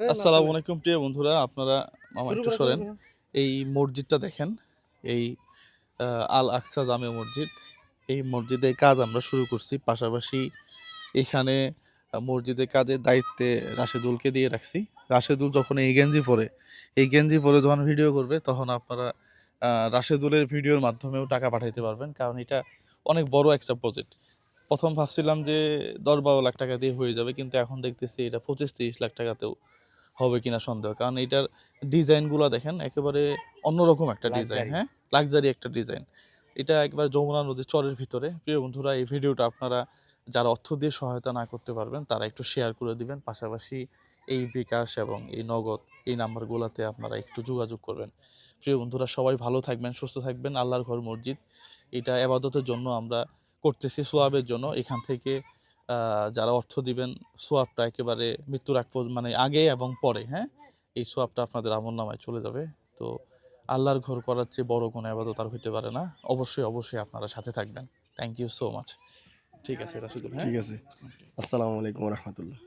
আসসালামু আলাইকুম প্রিয় বন্ধুরা, আপনারা মামা একটু সরেন। এই মসজিদটা দেখেন, এই আল আকসা জামে মসজিদ। এই মসজিদের কাজ আমরা শুরু করছি, পাশাপাশি এখানে মসজিদের কাজের দায়িত্বে রাশেদুলকে দিয়ে রাখছি। রাশেদুল যখন এই গেঞ্জি পরে যখন ভিডিও করবে, তখন আপনারা রাশেদুলের ভিডিওর মাধ্যমেও টাকা পাঠাইতে পারবেন, কারণ এটা অনেক বড় একটা প্রজেক্ট। প্রথম ভাবছিলাম যে 10-12 লাখ টাকা দিয়ে হয়ে যাবে, কিন্তু এখন দেখতেছি এটা 25-30 লাখ টাকাতেও হবে কিনা সন্দেহ, কারণ এটার ডিজাইনগুলো দেখেন, একেবারে অন্যরকম একটা ডিজাইন। হ্যাঁ, লাক্সারি একটা ডিজাইন। এটা একবার যমুনা নদীর চরের ভিতরে। প্রিয় বন্ধুরা, এই ভিডিওটা আপনারা যারা অর্থ দিয়ে সহায়তা না করতে পারবেন, তারা একটু শেয়ার করে দিবেন। পাশাপাশি এই বিকাশ এবং এই নগদ এই নাম্বারগুলোতে আপনারা একটু যোগাযোগ করবেন। প্রিয় বন্ধুরা, সবাই ভালো থাকবেন, সুস্থ থাকবেন। আল্লাহর ঘর মসজিদ, এটা ইবাদতের জন্য আমরা করতেছি, সোয়াবের জন্য। এখান থেকে যারা অর্থ দিবেন, সোয়াবটা একেবারে মৃত্যুর মানে আগে এবং পরে, হ্যাঁ, এই সোয়াবটা আপনাদের আমলনামায় চলে যাবে। তো আল্লাহর ঘর করার চেয়ে বড় কোনো ইবাদত আর হইতে পারে না। অবশ্যই অবশ্যই আপনারা সাথে থাকবেন। Thank you so much. ঠিক আছে রাশিদুল, হ্যাঁ, ঠিক আছে। আসসালামু আলাইকুম রহমতুল্লাহ।